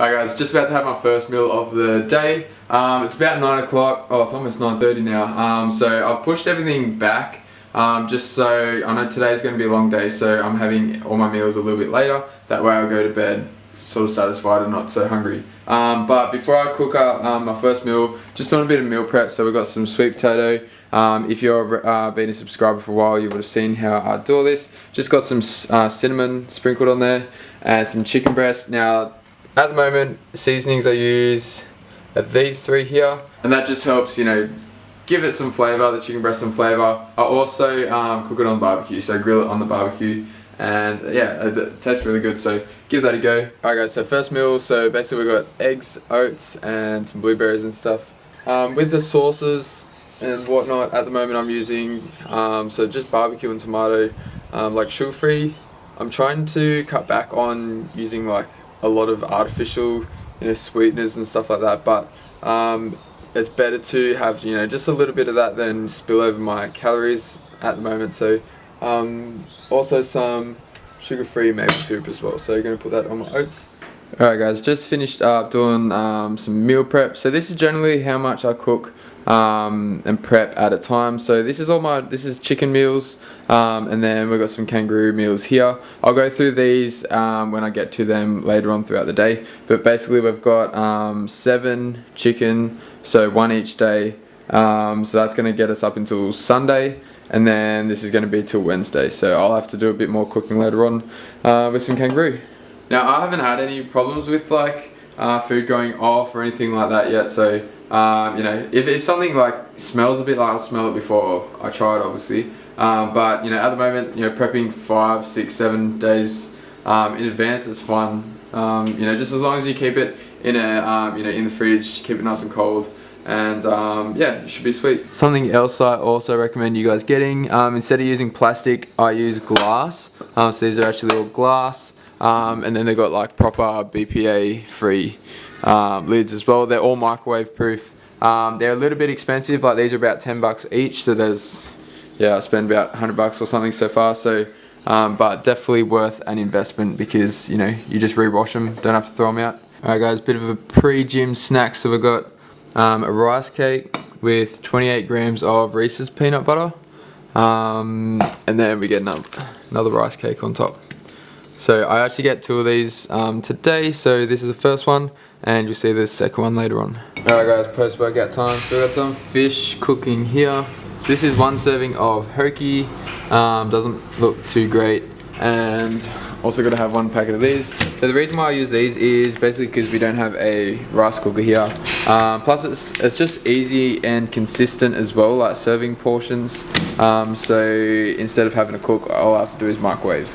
Alright guys, just about to have my first meal of the day. It's about 9 o'clock, oh it's almost 9:30 now. So I've pushed everything back just so, I know today's going to be a long day, so I'm having all my meals a little bit later. That way I'll go to bed sort of satisfied and not so hungry. But before I cook up my first meal, just doing a bit of meal prep. So we've got some sweet potato. If you've been a subscriber for a while, you would have seen how I do all this. Just got some cinnamon sprinkled on there and some chicken breast. Now at the moment, seasonings I use are these three here, and that just helps, you know, give it some flavour, the chicken breast some flavour. I also cook it on barbecue, so grill it on the barbecue, and yeah, it tastes really good, so give that a go. Alright guys, so first meal, so basically we've got eggs, oats and some blueberries and stuff. With the sauces and whatnot, at the moment I'm using so just barbecue and tomato, like sugar free. I'm trying to cut back on using like a lot of artificial, you know, sweeteners and stuff like that, but it's better to have, you know, just a little bit of that than spill over my calories at the moment. So also some sugar-free maple syrup as well, so you're going to put that on my oats. Alright guys, just finished up doing some meal prep. So this is generally how much I cook and prep at a time. So this is chicken meals, and then we've got some kangaroo meals here. I'll go through these when I get to them later on throughout the day, but basically we've got 7 chicken, so 1 each day, so that's going to get us up until Sunday, and then this is going to be till Wednesday, so I'll have to do a bit more cooking later on with some kangaroo. Now I haven't had any problems with like food going off or anything like that yet, so you know, if something like smells a bit like I'll smell it before I try it, obviously. But you know, at the moment, you know, prepping 5, 6, 7 days in advance, it's fun. You know, just as long as you keep it in a you know, in the fridge, keep it nice and cold, and yeah, it should be sweet. Something else I also recommend you guys getting, instead of using plastic, I use glass. So these are actually all glass. And then they've got like proper BPA free lids as well. They're all microwave proof. They're a little bit expensive, like these are about $10 each, so there's, yeah, I spent about $100 or something so far, so but definitely worth an investment because, you know, you just re-wash them, don't have to throw them out. Alright guys, bit of a pre-gym snack. So we've got a rice cake with 28 grams of Reese's peanut butter, and then we get another rice cake on top. So I actually get 2 of these today, so this is the first one, and you'll see the second one later on. Alright guys, post-workout time. So we've got some fish cooking here. So this is 1 serving of hoki, doesn't look too great, and also got to have 1 packet of these. So the reason why I use these is basically because we don't have a rice cooker here. Plus it's just easy and consistent as well, like serving portions. So instead of having to cook, all I have to do is microwave.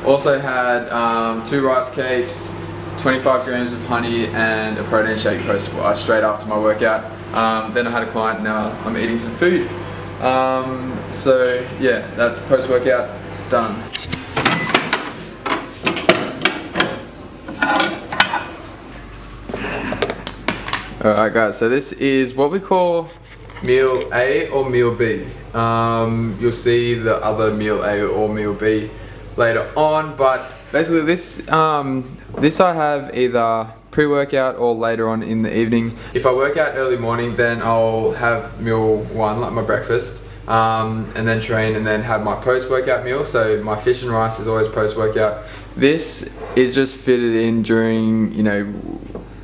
Also had 2 rice cakes, 25 grams of honey, and a protein shake straight after my workout. Then I had a client, now I'm eating some food. So yeah, that's post-workout done. Alright guys, so this is what we call meal A or meal B. You'll see the other meal A or meal B later on, but basically this I have either pre-workout or later on in the evening. If I work out early morning, then I'll have meal 1, like my breakfast, and then train, and then have my post-workout meal. So my fish and rice is always post-workout. This is just fitted in during, you know,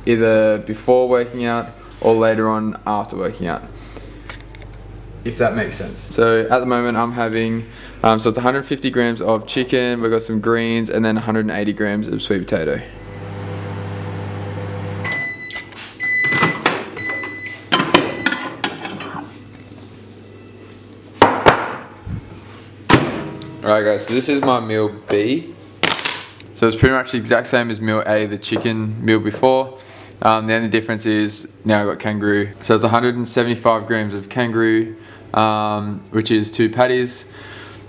either before working out or later on after working out, if that makes sense. So at the moment I'm having, so it's 150 grams of chicken, we've got some greens, and then 180 grams of sweet potato. Alright guys, so this is my meal B. So it's pretty much the exact same as meal A, the chicken meal before. The only difference is now I've got kangaroo. So it's 175 grams of kangaroo, which is 2 patties,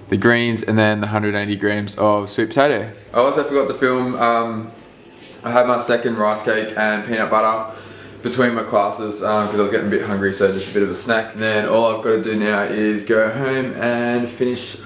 the greens, and then 180 grams of sweet potato. I also forgot to film, I had my second rice cake and peanut butter between my classes because I was getting a bit hungry, so just a bit of a snack. And then all I've got to do now is go home and finish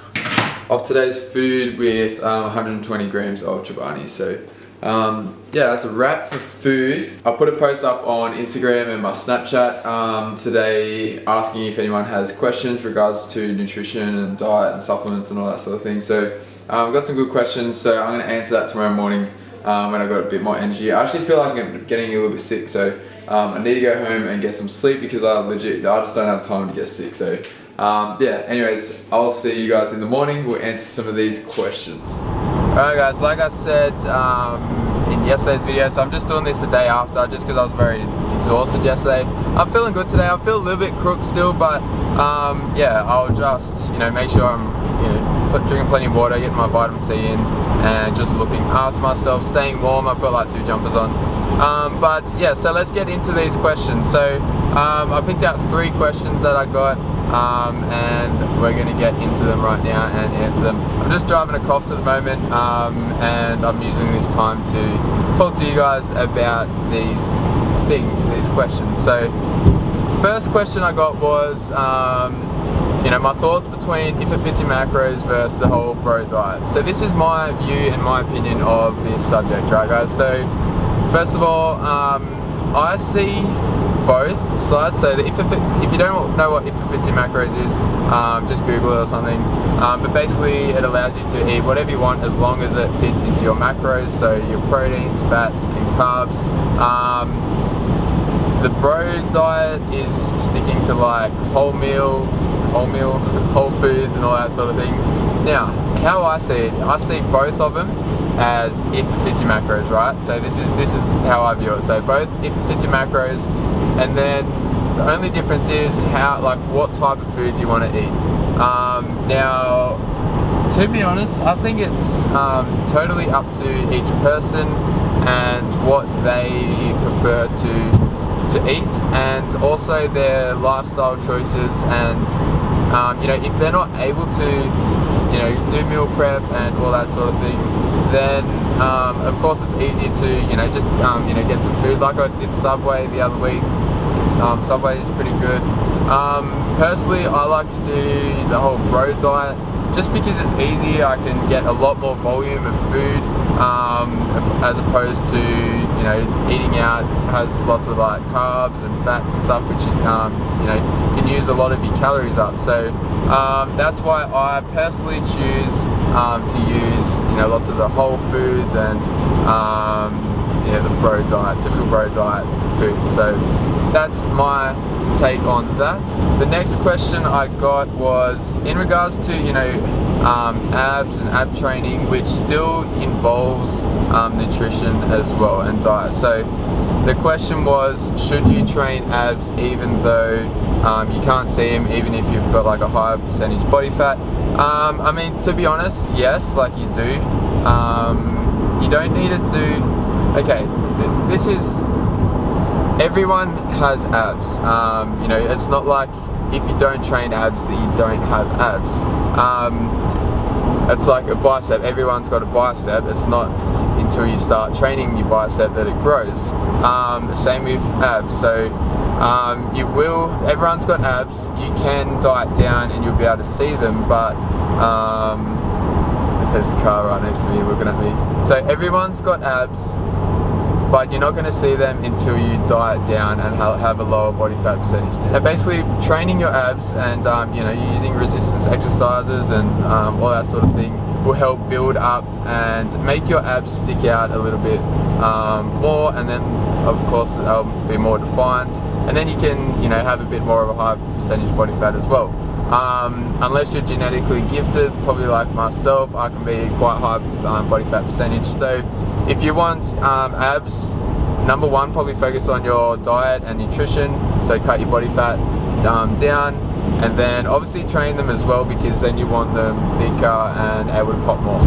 off today's food with 120 grams of chobani. So yeah, that's a wrap for food. I'll put a post up on Instagram and my Snapchat today asking if anyone has questions regards to nutrition and diet and supplements and all that sort of thing. So I've got some good questions, so I'm going to answer that tomorrow morning when I've got a bit more energy. I actually feel like I'm getting a little bit sick, so I need to go home and get some sleep because I just don't have time to get sick. So yeah, anyways, I'll see you guys in the morning. We'll answer some of these questions. Alright guys, like I said in yesterday's video, so I'm just doing this the day after just because I was very exhausted yesterday. I'm feeling good today. I feel a little bit crook still, but yeah, I'll just make sure I'm drinking plenty of water, getting my vitamin C in, and just looking after myself, staying warm. I've got like 2 jumpers on. But yeah, so let's get into these questions. So I picked out 3 questions that I got, and we're going to get into them right now and answer them. I'm just driving a Coffs at the moment, and I'm using this time to talk to you guys about these things, these questions. So first question I got was my thoughts between if it fits your macros versus the whole bro diet. So this is my view and my opinion of this subject, right guys? So first of all, I see both sides. So that if you don't know what if it fits your macros is, just Google it or something. But basically it allows you to eat whatever you want as long as it fits into your macros, so your proteins, fats and carbs. The bro diet is sticking to like whole meal, whole foods and all that sort of thing. Now, how I see it, I see both of them as if it fits your macros, right? So this is how I view it. So both if it fits your macros, and then the only difference is what type of foods you want to eat. Now, to be honest, I think it's totally up to each person and what they prefer to eat, and also their lifestyle choices, and if they're not able to do meal prep and all that sort of thing, then of course it's easier to just get some food. Like I did Subway the other week. Subway is pretty good. Personally, I like to do the whole bro diet just because it's easier. I can get a lot more volume of food as opposed to eating out has lots of like carbs and fats and stuff, which can use a lot of your calories up. So that's why I personally choose to use lots of the whole foods and the bro diet, typical bro diet food. So that's my take on that. The next question I got was in regards to abs and ab training, which still involves nutrition as well and diet. So the question was, should you train abs even though you can't see them, even if you've got like a higher percentage body fat? I mean, to be honest, yes, like you do. You don't need to do. Okay, this is. Everyone has abs. It's not like if you don't train abs that you don't have abs. It's like a bicep. Everyone's got a bicep. It's not until you start training your bicep that it grows. Same with abs. So everyone's got abs. You can diet down and you'll be able to see them, but there's a car right next to me looking at me. So everyone's got abs, but you're not going to see them until you diet down and have a lower body fat percentage. Now basically training your abs and using resistance exercises and all that sort of thing will help build up and make your abs stick out a little bit more, and then of course they'll be more defined, and then you can have a bit more of a high percentage body fat as well. Unless you're genetically gifted, probably like myself, I can be quite high body fat percentage. So if you want abs, number one, probably focus on your diet and nutrition, so cut your body fat down, and then obviously train them as well, because then you want them thicker and able to pop more.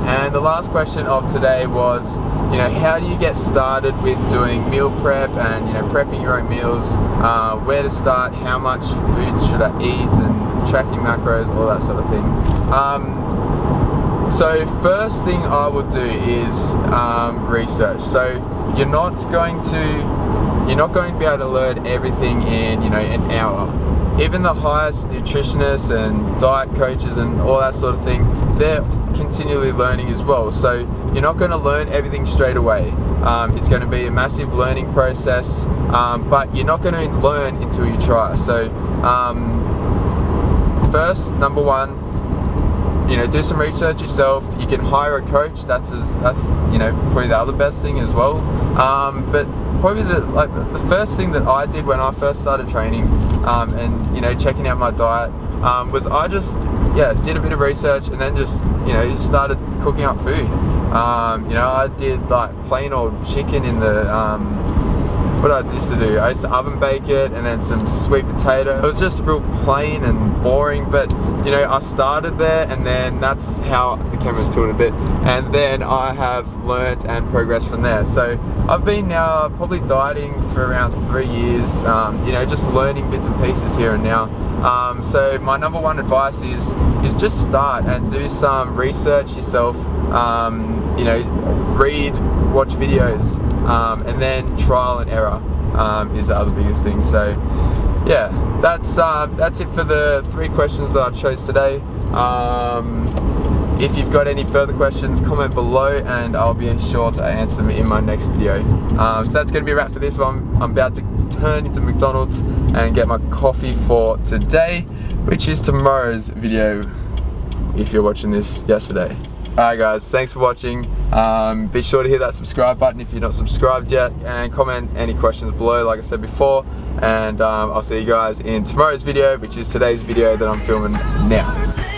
And the last question of today was, how do you get started with doing meal prep and prepping your own meals? Where to start? How much food should I eat? And tracking macros, all that sort of thing. So first thing I would do is research. So you're not going to be able to learn everything in an hour. Even the highest nutritionists and diet coaches and all that sort of thing, they're continually learning as well. So you're not going to learn everything straight away. It's going to be a massive learning process, but you're not going to learn until you try. So first, number one, do some research yourself. You can hire a coach. That's probably the other best thing as well. But probably the first thing that I did when I first started training, and checking out my diet, was I just did a bit of research and then just started cooking up food. I did like plain old chicken in the what I used to do, I used to oven bake it, and then some sweet potato. It was just real plain and boring, but I started there, and then that's how the camera's tilted a bit, and then I have learnt and progressed from there. So I've been now probably dieting for around 3 years, just learning bits and pieces here and now. So my number one advice is just start and do some research yourself. Read, watch videos, and then trial and error is the other biggest thing. So yeah, that's it for the 3 questions that I chose today. If you've got any further questions, comment below and I'll be sure to answer them in my next video. So that's going to be a wrap for this one. I'm about to turn into McDonald's and get my coffee for today, which is tomorrow's video if you're watching this yesterday. Alright guys, thanks for watching. Be sure to hit that subscribe button if you're not subscribed yet, and comment any questions below like I said before, and I'll see you guys in tomorrow's video, which is today's video that I'm filming now.